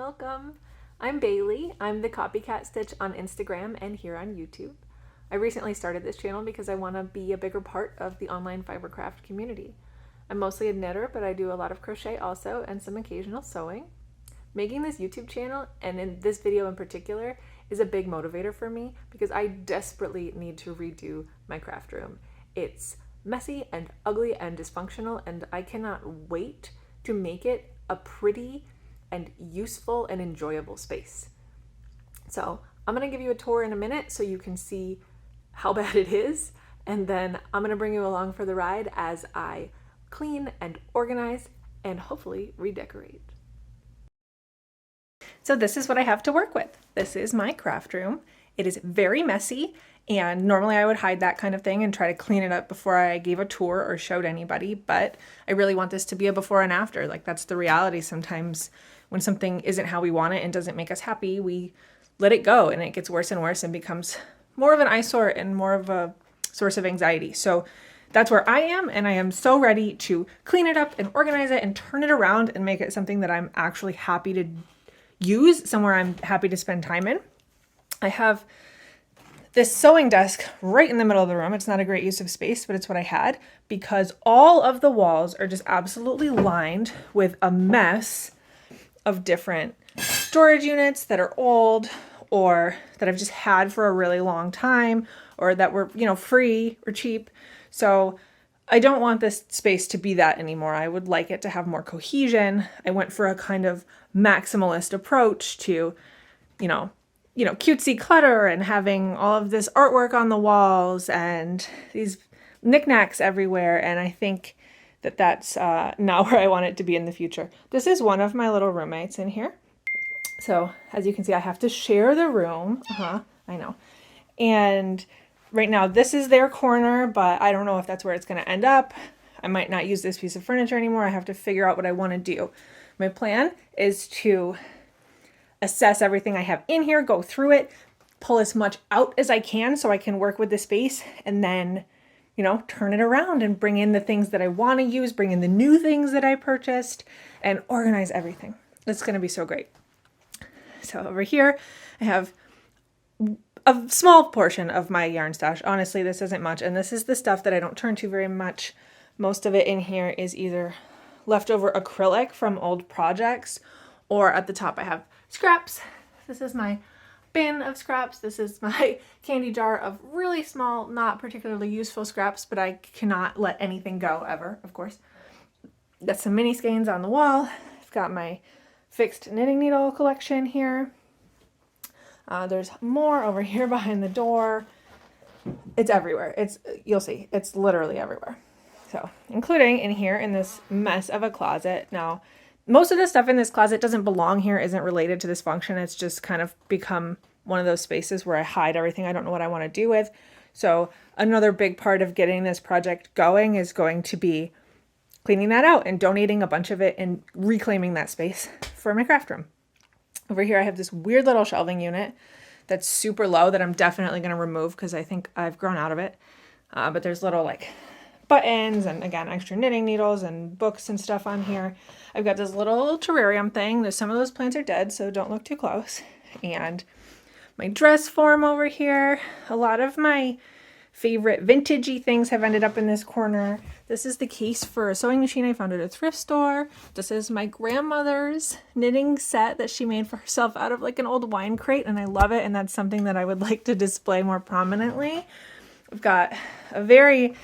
welcome. I'm Bailey. I'm the Copycat Stitch on Instagram and here on YouTube. I recently started this channel because I want to be a bigger part of the online fibercraft community. I'm mostly a knitter, but I do a lot of crochet also and some occasional sewing. Making this YouTube channel, and in this video in particular, is a big motivator for me because I desperately need to redo my craft room. It's messy and ugly and dysfunctional, and I cannot wait to make it a pretty and useful and enjoyable space. So I'm going to give you a tour in a minute so you can see how bad it is, and then I'm going to bring you along for the ride as I clean and organize and hopefully redecorate. So this is what I have to work with. This is my craft room. It is very messy, and normally I would hide that kind of thing and try to clean it up before I gave a tour or showed anybody, but I really want this to be a before and after. Like, that's the reality. Sometimes when something isn't how we want it and doesn't make us happy, we let it go and it gets worse and worse and becomes more of an eyesore and more of a source of anxiety. So that's where I am, and I am so ready to clean it up and organize it and turn it around and make it something that I'm actually happy to use, somewhere I'm happy to spend time in. I have this sewing desk right in the middle of the room. It's not a great use of space, but it's what I had because all of the walls are just absolutely lined with a mess of different storage units that are old or that I've just had for a really long time or that were, free or cheap. So I don't want this space to be that anymore. I would like it to have more cohesion. I went for a kind of maximalist approach to, cutesy clutter and having all of this artwork on the walls and these knickknacks everywhere. And I think that that's not where I want it to be in the future. This is one of my little roommates in here. So as you can see, I have to share the room. I know. And right now this is their corner, but I don't know if that's where it's going to end up. I might not use this piece of furniture anymore. I have to figure out what I want to do. My plan is to assess everything I have in here, go through it, pull as much out as I can so I can work with the space, and then, turn it around and bring in the things that I want to use, bring in the new things that I purchased, and organize everything. It's going to be so great. So over here, I have a small portion of my yarn stash. Honestly, this isn't much, and this is the stuff that I don't turn to very much. Most of it in here is either leftover acrylic from old projects, or at the top I have scraps. This is my bin of scraps. This is my candy jar of really small, not particularly useful scraps, but I cannot let anything go ever, of course. Got some mini skeins on the wall. I've got my fixed knitting needle collection here. There's more over here behind the door. It's everywhere. You'll see, it's literally everywhere. So, including in here in this mess of a closet. Now, most of the stuff in this closet doesn't belong here, isn't related to this function. It's just kind of become one of those spaces where I hide everything I don't know what I want to do with. So another big part of getting this project going is going to be cleaning that out and donating a bunch of it and reclaiming that space for my craft room. Over here I have this weird little shelving unit that's super low that I'm definitely going to remove because I think I've grown out of it. But there's little buttons and, again, extra knitting needles and books and stuff on here. I've got this little terrarium thing. Some of those plants are dead, so don't look too close. And my dress form over here. A lot of my favorite vintagey things have ended up in this corner. This is the case for a sewing machine I found at a thrift store. This is my grandmother's knitting set that she made for herself out of an old wine crate, and I love it, and that's something that I would like to display more prominently. We've got a very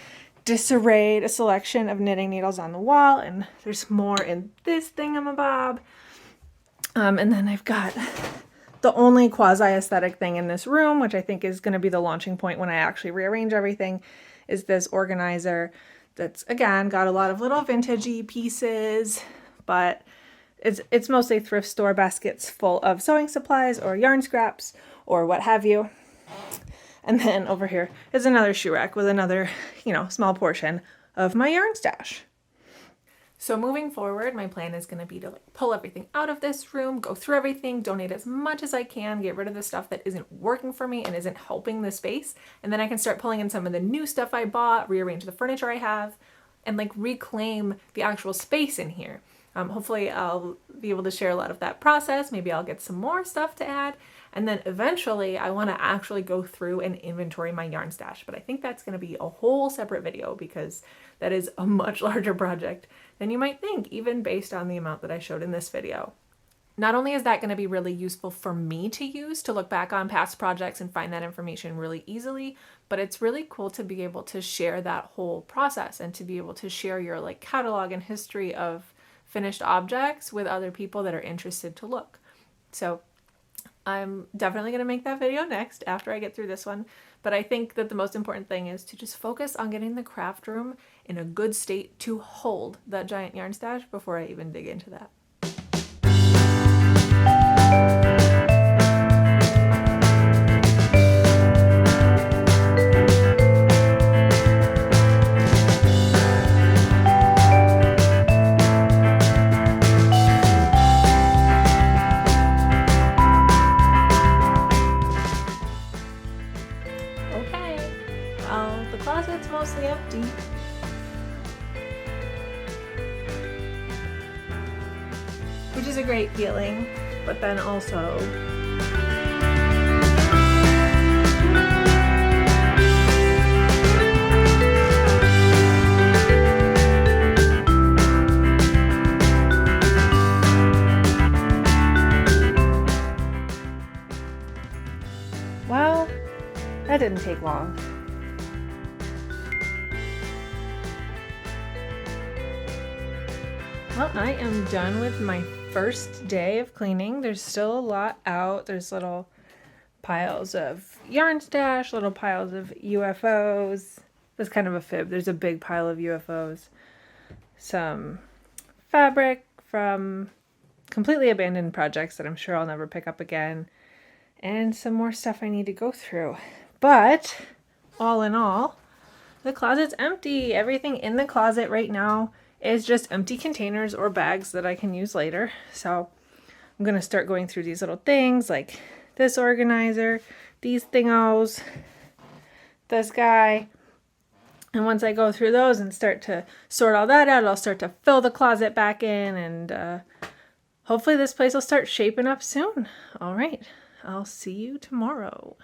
disarrayed selection of knitting needles on the wall, and there's more in this thingamabob. And then I've got the only quasi-aesthetic thing in this room, which I think is going to be the launching point when I actually rearrange everything, is this organizer that's, again, got a lot of little vintagey pieces, but it's mostly thrift store baskets full of sewing supplies or yarn scraps or what have you. And then over here is another shoe rack with another, small portion of my yarn stash. So moving forward, my plan is going to be to pull everything out of this room, go through everything, donate as much as I can, get rid of the stuff that isn't working for me and isn't helping the space. And then I can start pulling in some of the new stuff I bought, rearrange the furniture I have, and reclaim the actual space in here. Hopefully I'll be able to share a lot of that process. Maybe I'll get some more stuff to add. And then eventually I want to actually go through and inventory my yarn stash. But I think that's going to be a whole separate video because that is a much larger project than you might think, even based on the amount that I showed in this video. Not only is that going to be really useful for me to use to look back on past projects and find that information really easily, but it's really cool to be able to share that whole process and to be able to share your like catalog and history of finished objects with other people that are interested to look. So I'm definitely going to make that video next after I get through this one. But I think that the most important thing is to just focus on getting the craft room in a good state to hold that giant yarn stash before I even dig into that. The closet's mostly empty. Which is a great feeling, but then also well, that didn't take long. Well, I am done with my first day of cleaning. There's still a lot out. There's little piles of yarn stash, little piles of UFOs. That's kind of a fib. There's a big pile of UFOs. Some fabric from completely abandoned projects that I'm sure I'll never pick up again. And some more stuff I need to go through. But all in all, the closet's empty. Everything in the closet right now is just empty containers or bags that I can use later. So I'm going to start going through these little things like this organizer, these thingos, this guy. And once I go through those and start to sort all that out, I'll start to fill the closet back in, and hopefully this place will start shaping up soon. All right, I'll see you tomorrow.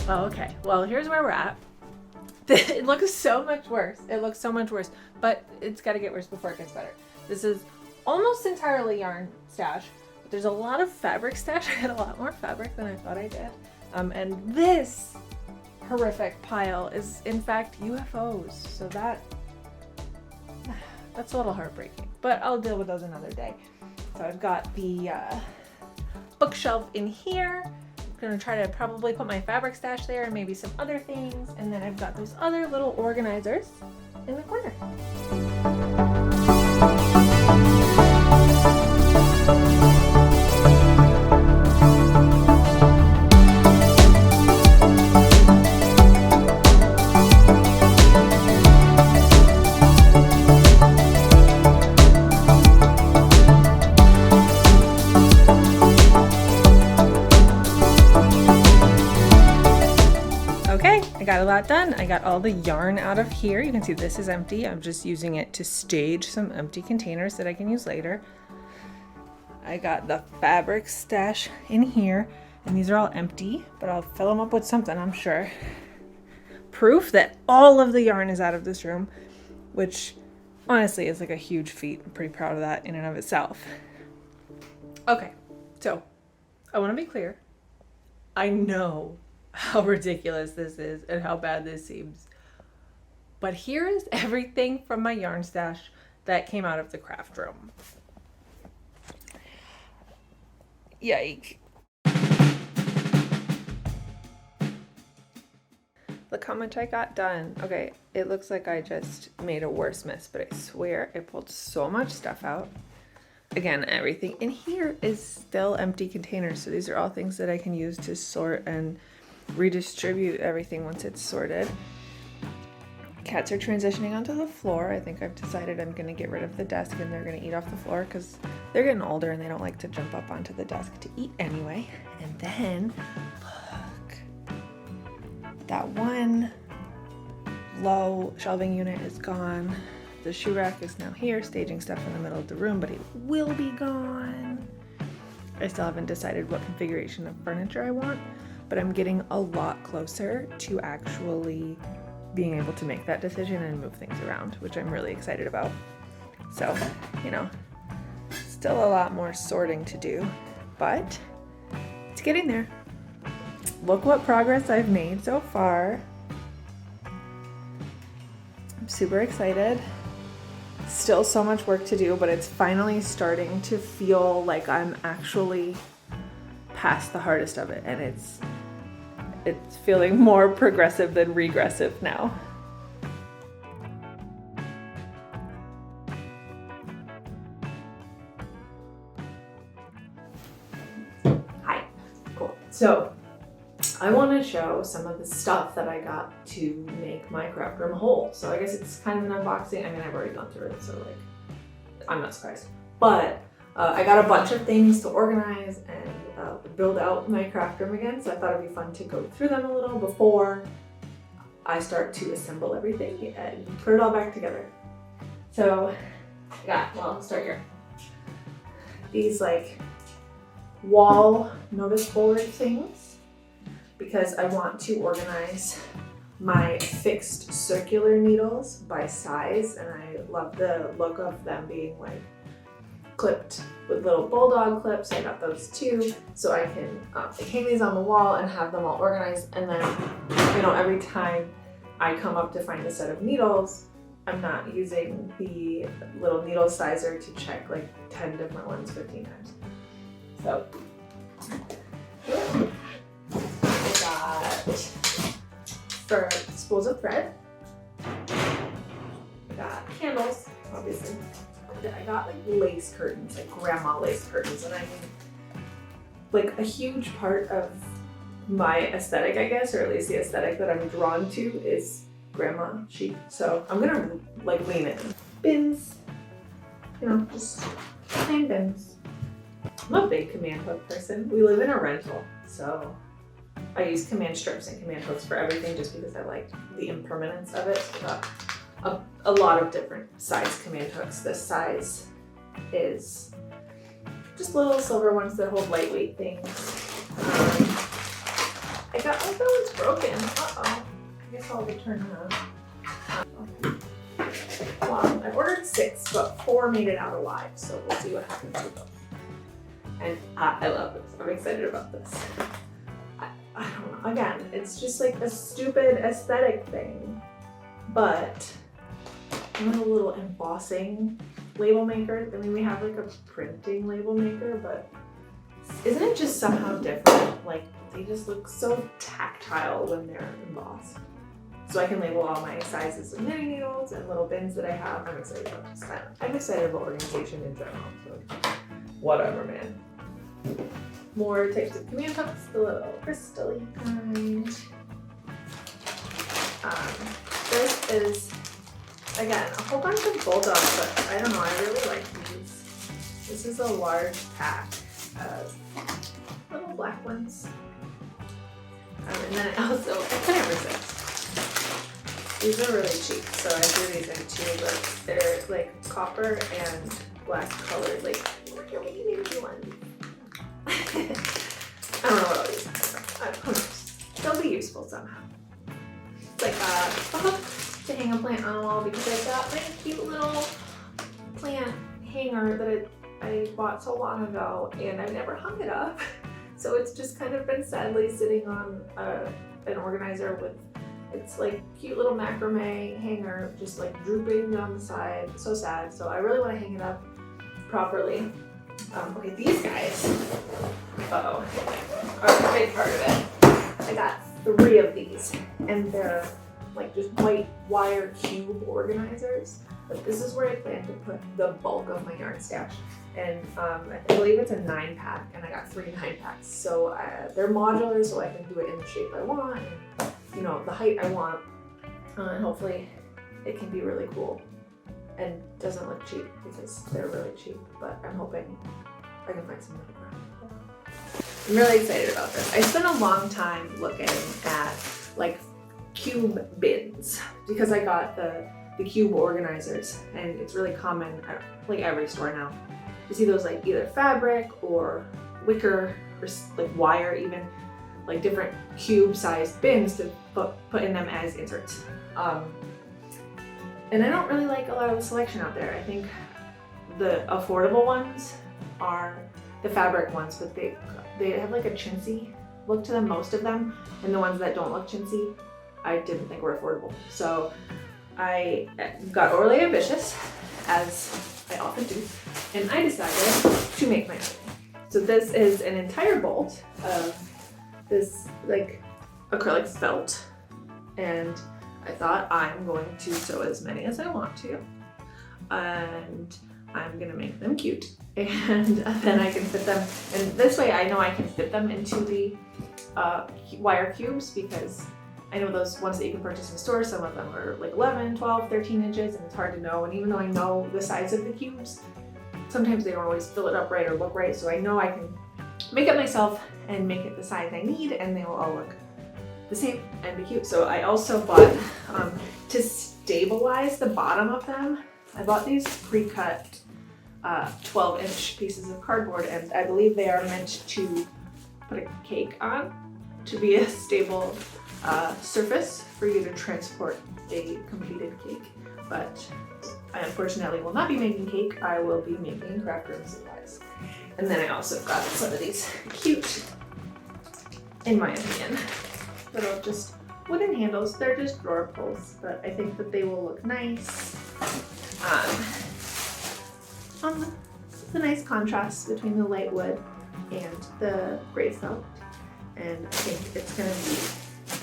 Okay, well, here's where we're at. It looks so much worse. It looks so much worse, but it's got to get worse before it gets better. This is almost entirely yarn stash, but there's a lot of fabric stash. I had a lot more fabric than I thought I did. And this horrific pile is, in fact, UFOs. So that's a little heartbreaking, but I'll deal with those another day. So I've got the bookshelf in here. I'm gonna try to probably put my fabric stash there and maybe some other things. And then I've got those other little organizers in the corner. I got a lot done. I got all the yarn out of here. You can see this is empty. I'm just using it to stage some empty containers that I can use later. I got the fabric stash in here, and these are all empty, but I'll fill them up with something, I'm sure. Proof that all of the yarn is out of this room, which honestly is like a huge feat. I'm pretty proud of that in and of itself. Okay, so I want to be clear. I know how ridiculous this is and how bad this seems. But here is everything from my yarn stash that came out of the craft room. Yike. Look how much I got done. Okay, It looks like I just made a worse mess, but I swear I pulled so much stuff out. Again, everything in here is still empty containers, so these are all things that I can use to sort and redistribute everything once it's sorted. Cats are transitioning onto the floor. I think I've decided I'm going to get rid of the desk and they're going to eat off the floor because they're getting older and they don't like to jump up onto the desk to eat anyway. And then, look, that one low shelving unit is gone. The shoe rack is now here, staging stuff in the middle of the room, but it will be gone. I still haven't decided what configuration of furniture I want, but I'm getting a lot closer to actually being able to make that decision and move things around, which I'm really excited about. So, you know, still a lot more sorting to do, but it's getting there. Look what progress I've made so far. I'm super excited. Still so much work to do, but it's finally starting to feel like I'm actually past the hardest of it, and it's feeling more progressive than regressive now. Hi, cool. So I want to show some of the stuff that I got to make my craft room whole. So I guess it's kind of an unboxing. I mean, I've already gone through it, so like, I'm not surprised. But I got a bunch of things to organize and build out my craft room again, so I thought it'd be fun to go through them a little before I start to assemble everything and put it all back together. So I got, well, I'll start here. These like wall notice board things, because I want to organize my fixed circular needles by size, and I love the look of them being like clipped with little bulldog clips. I got those too, so I can hang these on the wall and have them all organized, and then, you know, every time I come up to find a set of needles, I'm not using the little needle sizer to check like 10 different ones 15 times. So I got for spools of thread, I got candles, obviously. I got like lace curtains, like grandma lace curtains, and I mean, like a huge part of my aesthetic, I guess, or at least the aesthetic that I'm drawn to is grandma chic. So I'm gonna like lean in. Bins, you know, just plain bins. I'm a big command hook person. We live in a rental, so I use command strips and command hooks for everything just because I like the impermanence of it. So I got a lot of different size command hooks. This size is just little silver ones that hold lightweight things. I got, oh, that one's broken. Uh-oh. I guess I'll return them. Well, I ordered 6, but 4 made it out alive, so we'll see what happens with them. And I love this. I'm excited about this. I don't know. Again, it's just like a stupid aesthetic thing, but I'm a little embossing label maker. I mean, we have like a printing label maker, but isn't it just somehow different? Like, they just look so tactile when they're embossed. So I can label all my sizes of knitting needles and little bins that I have. I'm excited about this. I'm excited about organization in general, so whatever, man. More types of command hooks, the little crystal-y kind. This is, again, a whole bunch of bulldogs, but I don't know, I really like these. This is a large pack of little black ones. And then I couldn't resist. These are really cheap, so I threw these in too, but they're like copper and black colored, like really ones. I don't know what I'll use them for. Who knows? They'll be useful somehow. It's like a hook to hang a plant on a wall, because I've got my cute little plant hanger that I bought so long ago, and I've never hung it up. So it's just kind of been sadly sitting on an organizer with its like cute little macrame hanger just like drooping down the side. So sad. So I really want to hang it up properly. Okay, these guys, are a big part of it. I got 3 of these, and they're like just white wire cube organizers. But this is where I plan to put the bulk of my yarn stash. And I believe it's a 9-pack, and I got 3 9-packs. So they're modular, so I can do it in the shape I want, and you know, the height I want. And hopefully it can be really cool and doesn't look cheap because they're really cheap. But I'm hoping I can find some middle ground. I'm really excited about this. I spent a long time looking at like cube bins because I got the cube organizers, and it's really common at like every store now. You see those like either fabric or wicker or like wire, even like different cube sized bins to put in them as inserts. And I don't really like a lot of the selection out there. I think the affordable ones are the fabric ones, but they have like a chintzy look to them, most of them, and the ones that don't look chintzy I didn't think were affordable. So I got overly ambitious, as I often do, and I decided to make my own. So this is an entire bolt of this like acrylic felt, and I thought I'm going to sew as many as I want to, and I'm gonna make them cute, and then I can fit them, and this way I know I can fit them into the wire cubes, because I know those ones that you can purchase in stores, some of them are like 11, 12, 13 inches, and it's hard to know. And even though I know the size of the cubes, sometimes they don't always fill it up right or look right. So I know I can make it myself and make it the size I need, and they will all look the same and be cute. So I also bought, to stabilize the bottom of them, I bought these pre-cut 12-inch pieces of cardboard, and I believe they are meant to put a cake on to be a stable surface for you to transport a completed cake. But I unfortunately will not be making cake. I will be making craft room supplies. And then I also got some of these cute, in my opinion, little just wooden handles. They're just drawer pulls, but I think that they will look nice. The nice contrast between the light wood and the gray felt. And I think it's gonna be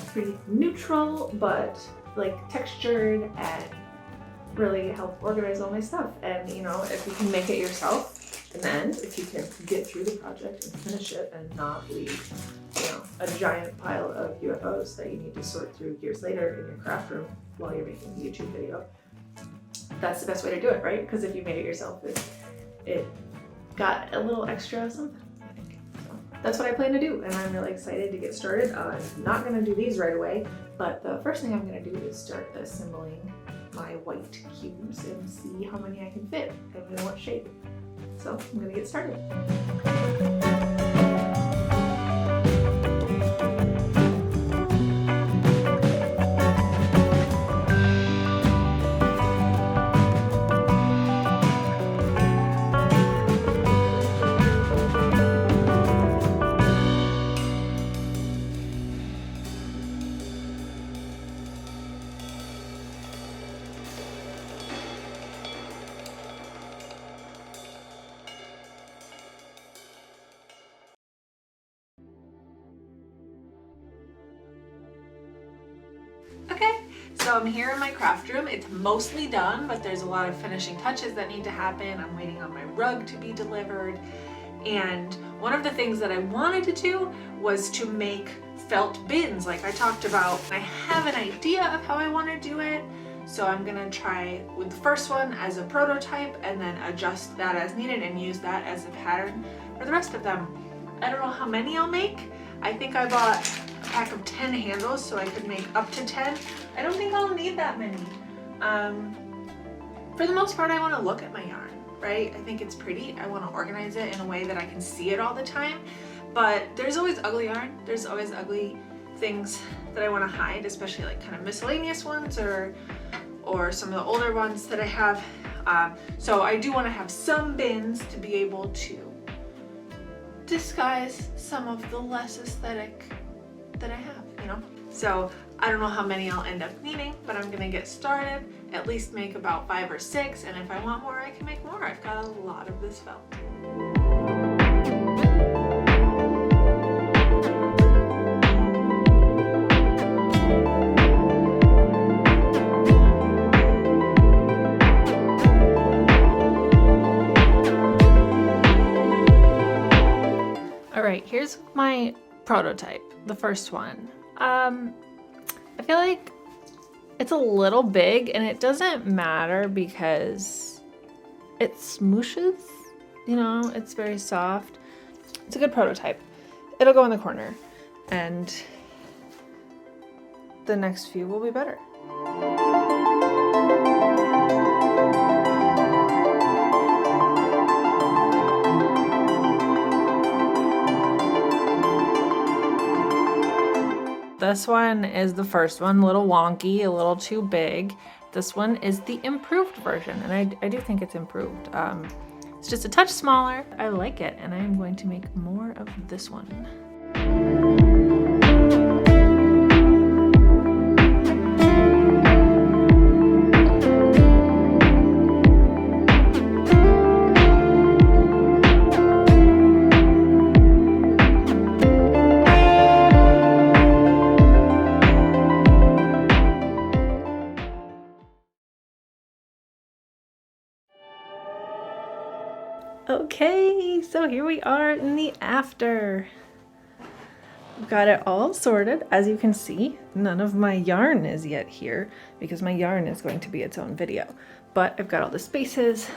pretty neutral, but like textured, and really help organize all my stuff. And you know, if you can make it yourself, and then if you can get through the project and finish it and not leave, you know, a giant pile of UFOs that you need to sort through years later in your craft room while you're making a YouTube video, that's the best way to do it, right? Because if you made it yourself, it got a little extra something. That's what I plan to do, and I'm really excited to get started. I'm not going to do these right away, but the first thing I'm going to do is start assembling my white cubes and see how many I can fit and in what shape. So I'm going to get started. Okay, so I'm here in my craft room. It's mostly done, but there's a lot of finishing touches that need to happen. I'm waiting on my rug to be delivered. And one of the things that I wanted to do was to make felt bins like I talked about. I have an idea of how I want to do it, so I'm gonna try with the first one as a prototype and then adjust that as needed and use that as a pattern for the rest of them. I don't know how many I'll make. I think I bought a pack of 10 handles so I could make up to 10. I don't think I'll need that many. For the most part, I want to look at my yarn, right? I think it's pretty. I want to organize it in a way that I can see it all the time. But there's always ugly yarn. There's always ugly things that I want to hide, especially like kind of miscellaneous ones or some of the older ones that I have. So I do want to have some bins to be able to disguise some of the less aesthetic that I have, you know? So I don't know how many I'll end up needing, but I'm gonna get started, at least make about 5 or 6, and if I want more, I can make more. I've got a lot of this felt. here's my prototype, the first one. I feel like it's a little big, and it doesn't matter because it smooshes, you know, it's very soft. It's a good prototype. It'll go in the corner, and the next few will be better. This one is the first one, a little wonky, a little too big. This one is the improved version, and I do think it's improved. It's just a touch smaller. I like it, and I am going to make more of this one. Okay, so here we are in the after. I've got it all sorted. As you can see, none of my yarn is yet here because my yarn is going to be its own video. But I've got all the spaces.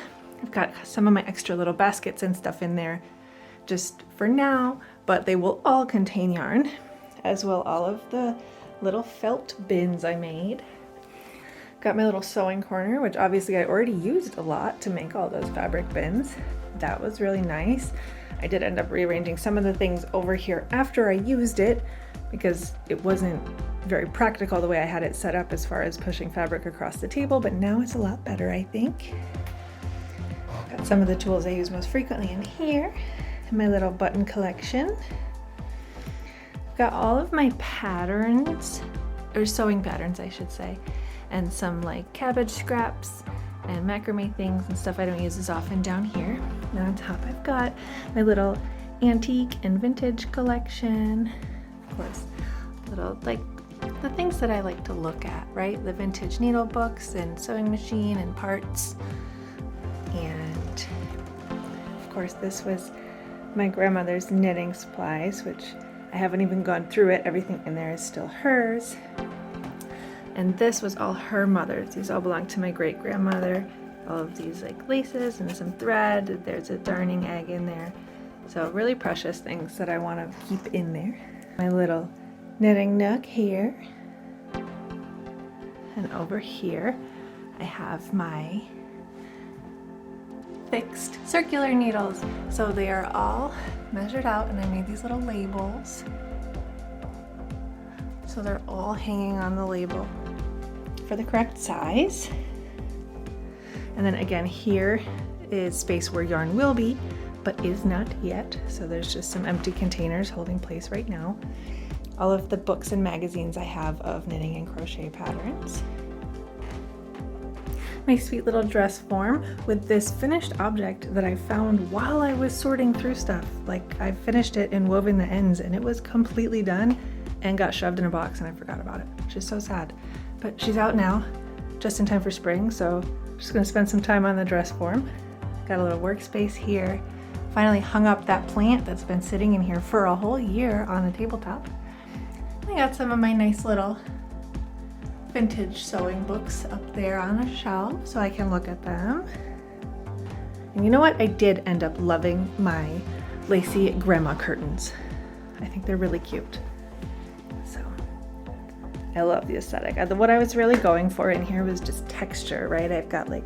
I've got some of my extra little baskets and stuff in there just for now, but they will all contain yarn, as will all of the little felt bins I made. Got my little sewing corner, which obviously I already used a lot to make all those fabric bins. That was really nice. I did end up rearranging some of the things over here after I used it because it wasn't very practical the way I had it set up as far as pushing fabric across the table, but now it's a lot better, I think. Got some of the tools I use most frequently in here, and my little button collection. Got all of my patterns, or sewing patterns I should say, and some like cabbage scraps and macrame things and stuff I don't use as often down here. And on top I've got my little antique and vintage collection. Of course, little like the things that I like to look at, right? The vintage needle books and sewing machine and parts. And of course this was my grandmother's knitting supplies, which I haven't even gone through it. Everything in there is still hers. And this was all her mother's. These all belong to my great grandmother. All of these like laces and some thread. There's a darning egg in there. So really precious things that I want to keep in there. My little knitting nook here. And over here I have my fixed circular needles. So they are all measured out, and I made these little labels. So they're all hanging on the label for the correct size. And then again, here is space where yarn will be, but is not yet. So there's just some empty containers holding place right now. All of the books and magazines I have of knitting and crochet patterns. My sweet little dress form with this finished object that I found while I was sorting through stuff. Like I finished it and woven the ends, and it was completely done and got shoved in a box, and I forgot about it, which is so sad. But she's out now, just in time for spring, so I'm just gonna spend some time on the dress form. Got a little workspace here. Finally hung up that plant that's been sitting in here for a whole year on the tabletop. I got some of my nice little vintage sewing books up there on a shelf so I can look at them. And you know what? I did end up loving my lacy grandma curtains. I think they're really cute. I love the aesthetic. What I was really going for in here was just texture, right? I've got like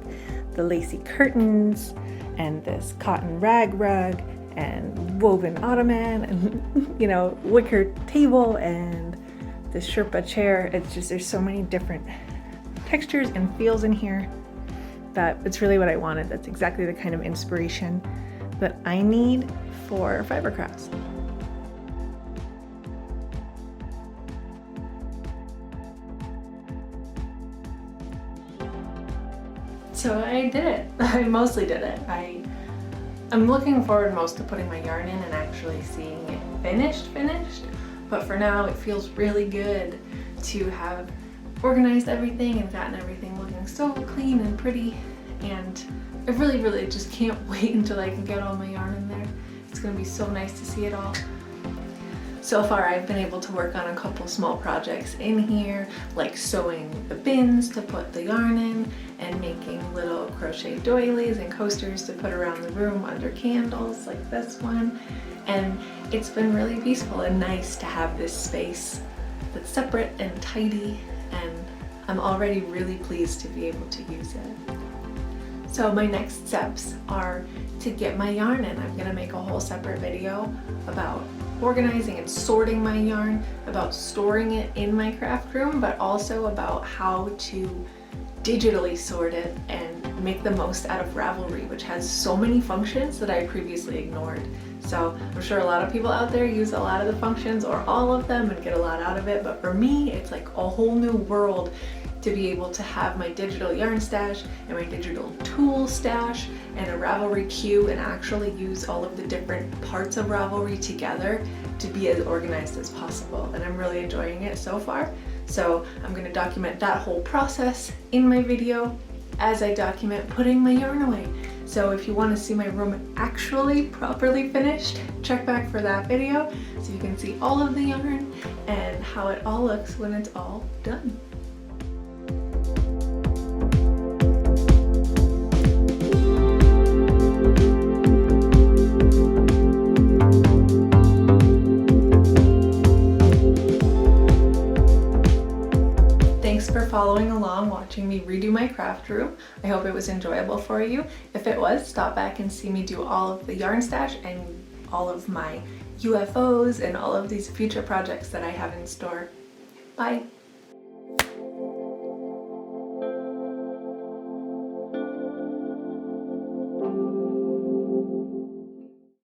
the lacy curtains and this cotton rag rug and woven ottoman and, you know, wicker table and this Sherpa chair. It's just, there's so many different textures and feels in here that it's really what I wanted. That's exactly the kind of inspiration that I need for fiber crafts. So I did it. I mostly did it. I'm looking forward most to putting my yarn in and actually seeing it finished. But for now, it feels really good to have organized everything and gotten everything looking so clean and pretty. And I really just can't wait until I can get all my yarn in there. It's gonna be so nice to see it all. So far I've been able to work on a couple small projects in here, like sewing the bins to put the yarn in and making little crochet doilies and coasters to put around the room under candles like this one. And it's been really peaceful and nice to have this space that's separate and tidy, and I'm already really pleased to be able to use it. So my next steps are to get my yarn in. I'm gonna make a whole separate video about organizing and sorting my yarn, about storing it in my craft room, but also about how to digitally sort it and make the most out of Ravelry, which has so many functions that I previously ignored. So I'm sure a lot of people out there use a lot of the functions or all of them and get a lot out of it, but for me it's like a whole new world to be able to have my digital yarn stash and my digital tool stash and a Ravelry queue and actually use all of the different parts of Ravelry together to be as organized as possible. And I'm really enjoying it so far. So I'm going to document that whole process in my video as I document putting my yarn away. So if you want to see my room actually properly finished, check back for that video so you can see all of the yarn and how it all looks when it's all done. Thanks for following along, watching me redo my craft room. I hope it was enjoyable for you. If it was, stop back and see me do all of the yarn stash and all of my UFOs and all of these future projects that I have in store. Bye!